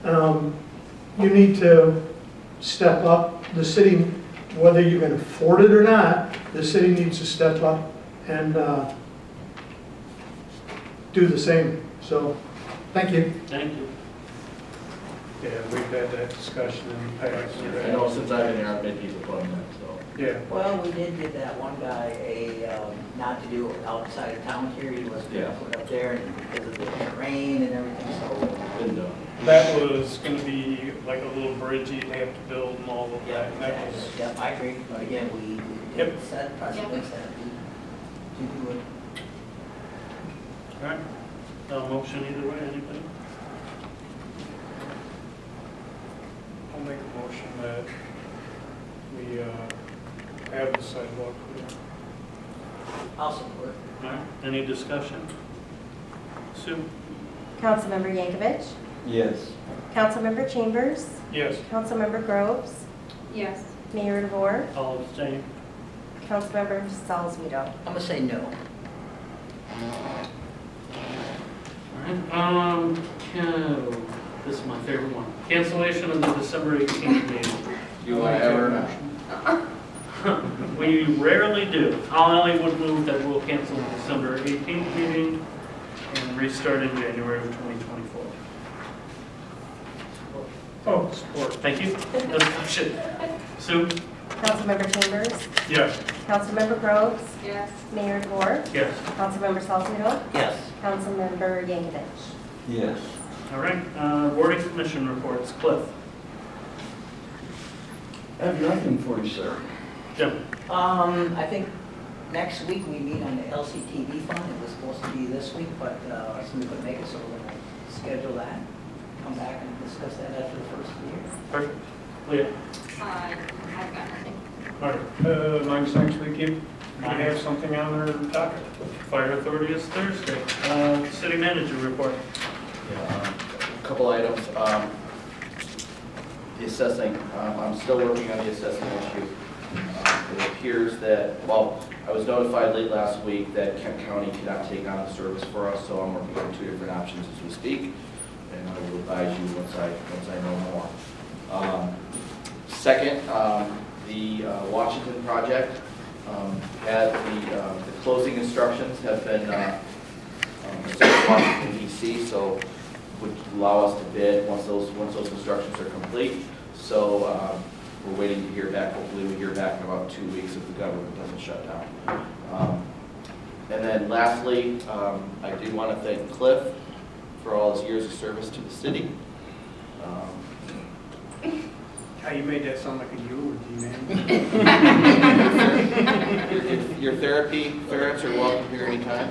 You need to step up. The city, whether you can afford it or not, the city needs to step up and do the same. So, thank you. Thank you. Yeah, we've had that discussion in the past. I know since I've been here, I've made people put on that, so. Yeah, Well, we did give that one guy not to do outside of town here, he was gonna Yeah. put up there and because of the rain and everything, so. Been done. that was gonna be like a little bridge you'd have to build and all of Yeah, that. And that was, Yep, I agree, but again, we Yep. did set precedents that we do it. All right. Motion either way, anybody? I'll make a motion that we have the sidewalk clear. I'll support. All right, any discussion? Sue? Councilmember Yankovic, Yes. Councilmember Chambers, Yes, Councilmember Groves, Yes. Mayor DeVore, All abstain? Councilmember Salzweedl. I'm gonna say no. All right, this is my favorite one. Cancellation of the December 18th meeting. You want to ever? We rarely do. Ollie would move that we'll cancel the December 18th meeting and restart in January of 2024. oh, support. Thank you. Discussion. Sue? Councilmember Chambers, Yes, Councilmember Groves, Yes. Mayor DeVore, Yes. Councilmember Salzweedl, Yes. Councilmember Yankovic. Yes. All right, boarding commission reports. Cliff? I have nothing for you, sir. Jim? I think next week we meet on the LCTV fund, it was supposed to be this week, but somebody couldn't make it, so we're gonna schedule that. Come back and discuss that after the first of the year. Perfect. Leah? I've got nothing. All right. mine's next week, you have something on their docket. Fire authority is Thursday. City manager report. Yeah, a couple items. The assessing, I'm still working on the assessing issue. It appears that, well, I was notified late last week that Kent County cannot take on the service for us, so I'm working on 2 different options as we speak, and I will advise you once I know more. Second, the Washington project had the closing instructions have been Washington D.C., so would allow us to bid once those instructions are complete. So we're waiting to hear back. Hopefully we hear back in about 2 weeks if the government doesn't shut down. And then lastly, I do want to thank Cliff for all his years of service to the city. How you made that sound like a eulogy, man. Your therapy ferrets are welcome here anytime.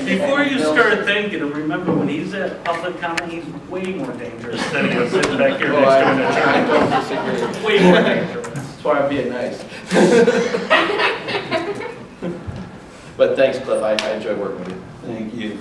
Before you start thinking, remember when he's at public comment, he's way more dangerous than he was sitting back here Oh, next to I him. don't disagree. Way more dangerous. That's why I'm being nice. But thanks, Cliff. I enjoy working with you. Thank you.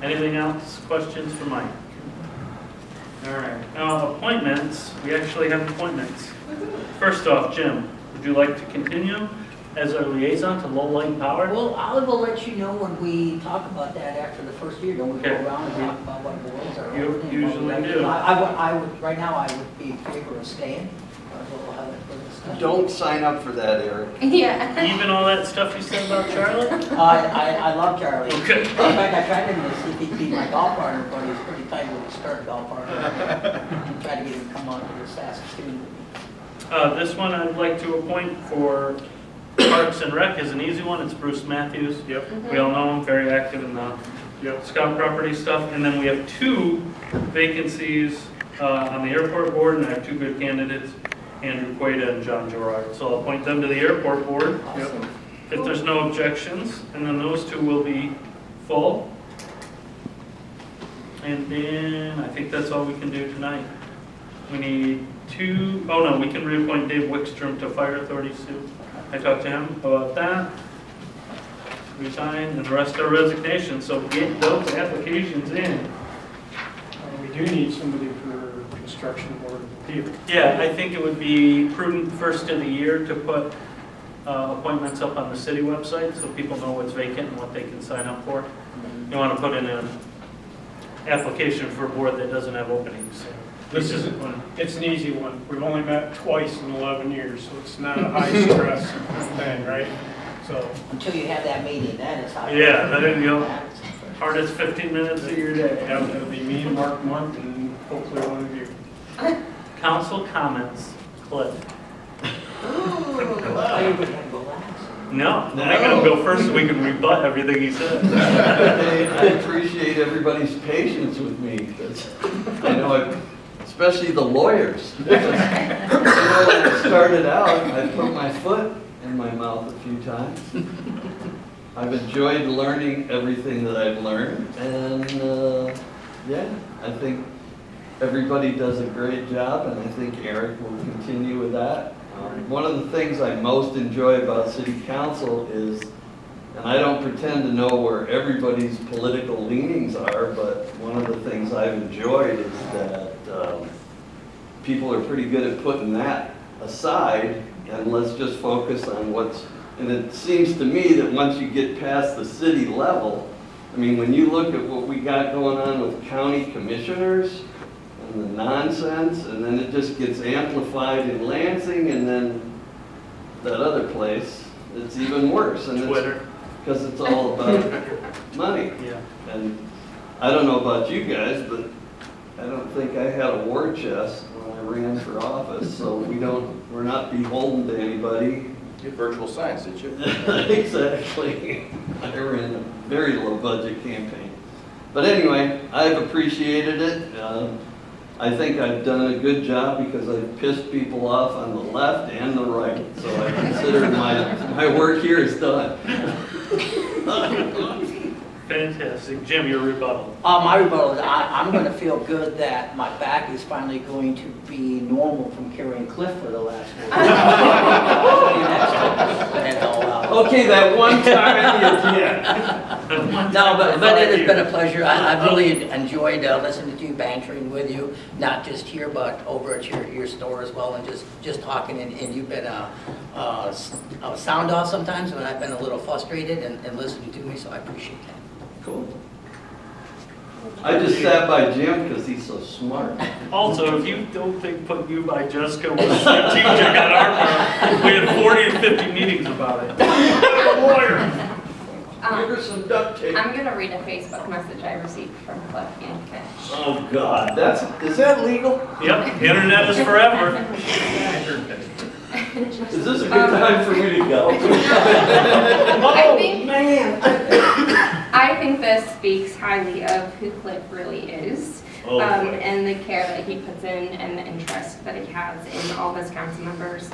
Anything else? Questions for Mike? All right. Appointments. We actually have appointments. First off, Jim, would you like to continue as our liaison to Lowell Light Power? Well, I will let you know when we talk about that after the first year, don't we go Okay. around and talk about what boards are You open and what usually we- do. I would, right now, I would be in favor of staying, but we'll have it for discussion. Don't sign up for that, Eric. Yeah. Even all that stuff you said about Charlotte? I love Charlie. Okay. In fact, I tried him to see if he'd be my golf partner, but he's pretty tight with his current golf partner. I tried to get him to come on to the Saskatoon. This one I'd like to appoint for Parks and Rec is an easy one. It's Bruce Matthews. Yep, We all know him, very active in the yep. Scout property stuff. And then we have 2 vacancies on the airport board, and I have 2 good candidates, Andrew Quaida and John Gerard. So I'll appoint them to the airport board Awesome. if there's no objections, and then those 2 will be full. And then I think that's all we can do tonight. We need 2, oh no, we can reappoint Dave Wickstrom to Fire Authority Sue. I talked to him about that. Resign, and the rest are resignations, so get those applications in. We do need somebody for construction board of appeals. Yeah, I think it would be prudent first of the year to put appointments up on the city website so people know what's vacant and what they can sign up for. You want to put in a application for a board that doesn't have openings, so. This is, it's an easy one. We've only met twice in 11 years, so it's not a high stress thing, right? So, Until you have that meeting, then it's how. Yeah, then you go, hardest 15 minutes of your day. yeah, it'll be me and Mark Month and hopefully one of you. Council comments, Cliff. Oh, you would have to go last. No, I'm gonna go first so we can rebut everything he said. I appreciate everybody's patience with me. I know, especially the lawyers. When I started out, I put my foot in my mouth a few times. I've enjoyed learning everything that I've learned, and yeah, I think everybody does a great job, and I think Eric will continue with that. One of the things I most enjoy about city council is, and I don't pretend to know where everybody's political leanings are, but one of the things I've enjoyed is that people are pretty good at putting that aside, and let's just focus on what's, and it seems to me that once you get past the city level, I mean, when you look at what we got going on with county commissioners, and the nonsense, and then it just gets amplified in Lansing, and then that other place, it's even worse. And Twitter. Because it's all about money. Yeah. And I don't know about you guys, but I don't think I had a war chest when I ran for office, so we're not beholden to anybody. You had virtual signs, did you? Exactly. I ran a very low budget campaign. But anyway, I've appreciated it. I think I've done a good job because I've pissed people off on the left and the right. So I consider my work here is done. Fantastic. Jim, your rebuttal. My rebuttal is I'm going to feel good that my back is finally going to be normal from carrying Cliff for the last 4 years. Okay, that one time you did. No, but it has been a pleasure. I've really enjoyed listening to you, bantering with you, not just here, but over at your store as well, and just talking. And you've been a sound off sometimes when I've been a little frustrated and listening to me, so I appreciate that. Cool. I just sat by Jim because he's so smart. Also, if you don't think putting you by Jessica was strategic on our part, we had 40 to 50 meetings about it. Lawyer. Give her some duct tape. I'm gonna read a Facebook message I received from Cliff and Cash. Oh God, is that legal? Yep, internet is forever. Is this a good time for me to go? I think this speaks highly of who Cliff really is, and the care that he puts in and the interest that he has in all of his council members.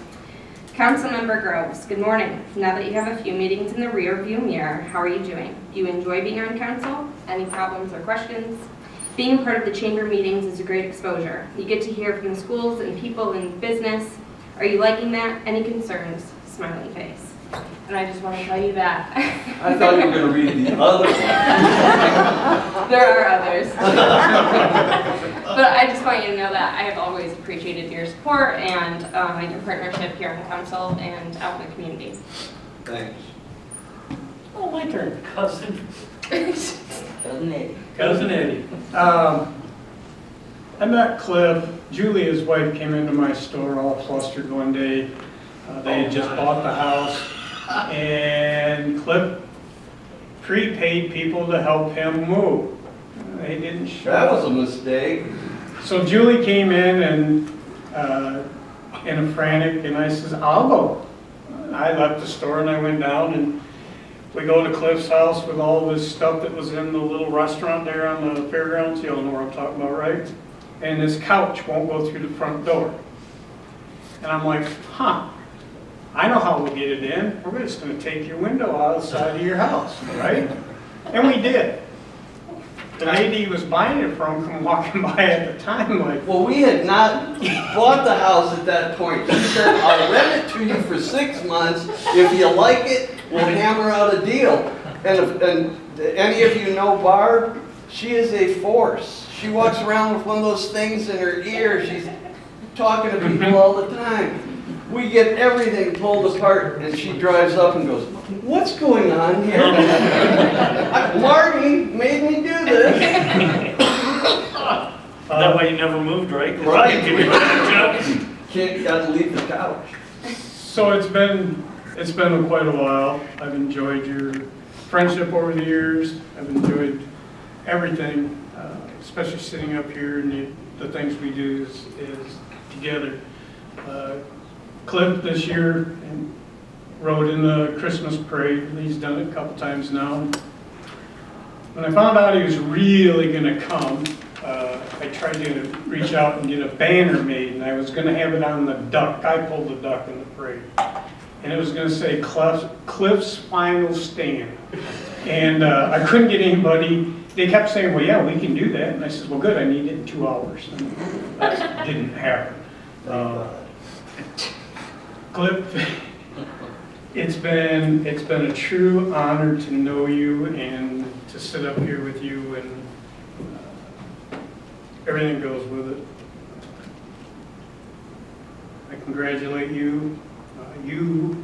Councilmember Groves, good morning. Now that you have a few meetings in the rear view mirror, how are you doing? Do you enjoy being on council? Any problems or questions? Being a part of the chamber meetings is a great exposure. You get to hear from the schools and people in business. Are you liking that? Any concerns? Smiley face. And I just want to tell you that. I thought you were going to read the other one. There are others. But I just want you to know that I have always appreciated your support and your partnership here on council and out in the community. Thanks. Oh, my turn. Cousin Doesn't Cousin Eddie. I met Cliff. Julie, his wife, came into my store all flustered one day. They had just bought the house, and Cliff prepaid people to help him move. They didn't show That up. was a mistake. So Julie came in and in a frantic, and I says, I'll go. I left the store and I went down, and we go to Cliff's house with all this stuff that was in the little restaurant there on the fairgrounds. You all know what I'm talking about, right? And this couch won't go through the front door. And I'm like, I know how we'll get it in. We're just going to take your window out of the side of your house, right? And we did. The lady he was buying it from come walking by at the time like, Well, we had not bought the house at that point. She said, I'll rent it to you for 6 months. If you like it, we'll hammer out a deal. And any of you know Barb? She is a force. She walks around with one of those things in her ear. She's talking to people all the time. We get everything pulled apart, and she drives up and goes, what's going on here? Marty made me do this. That way you never moved, right? 'Cause Right. I can give you a joke. Gotta leave the couch. So it's been quite a while. I've enjoyed your friendship over the years. I've enjoyed everything, especially sitting up here and the things we do is together. Cliff this year rode in the Christmas parade. He's done it a couple times now. When I found out he was really gonna come, I tried to reach out and get a banner made, and I was gonna have it on the duck. I pulled the duck in the parade. And it was gonna say Cliff's Final Stand. And I couldn't get anybody. They kept saying, well, yeah, we can do that. And I said, well, good, I need it in 2 hours. And that didn't happen. Cliff, it's been a true honor to know you and to sit up here with you, and everything goes with it. I congratulate you. You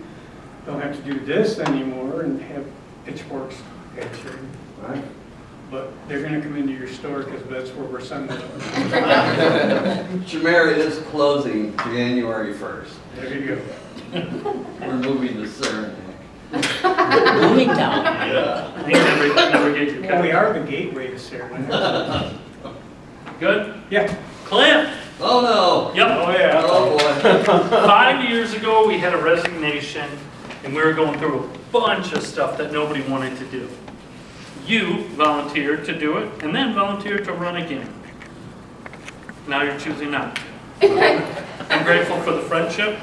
don't have to do this anymore and have pitchforks at you. Right. But they're gonna come into your store because that's where we're sending them. Shamara is closing January 1st. There you go. We're moving to Saranac. Moving down. Yeah. You never get your Well, we cut. are the gateway to Saranac. Good? Yeah. Cliff? Oh, no. Yep. Oh, yeah. Oh, boy. 5 years ago, we had a resignation, and we were going through a bunch of stuff that nobody wanted to do. You volunteered to do it, and then volunteered to run again. Now you're choosing not to. I'm grateful for the friendship.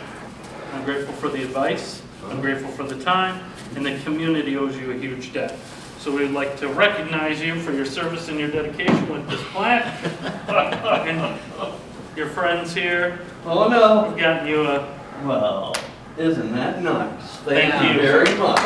I'm grateful for the advice. I'm grateful for the time, and the community owes you a huge debt. So we'd like to recognize you for your service and your dedication with this plaque. And your friends here Oh, no. have gotten you a Well, isn't that nice? Thank you. very much.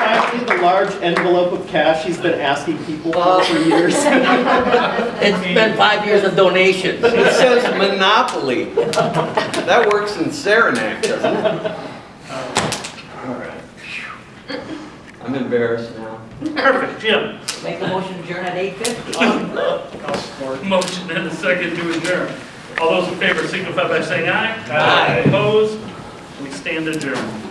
Finally, the large envelope of cash he's been asking people for years. It's been 5 years of donations. It says Monopoly. That works in Saranac, doesn't it? All right. I'm embarrassed now. perfect, Jim. Make a motion to adjourn at 8:50. I'll support. Motion and a second to adjourn. All those in favor signify by saying aye. Aye. Opposed? We stand adjourned.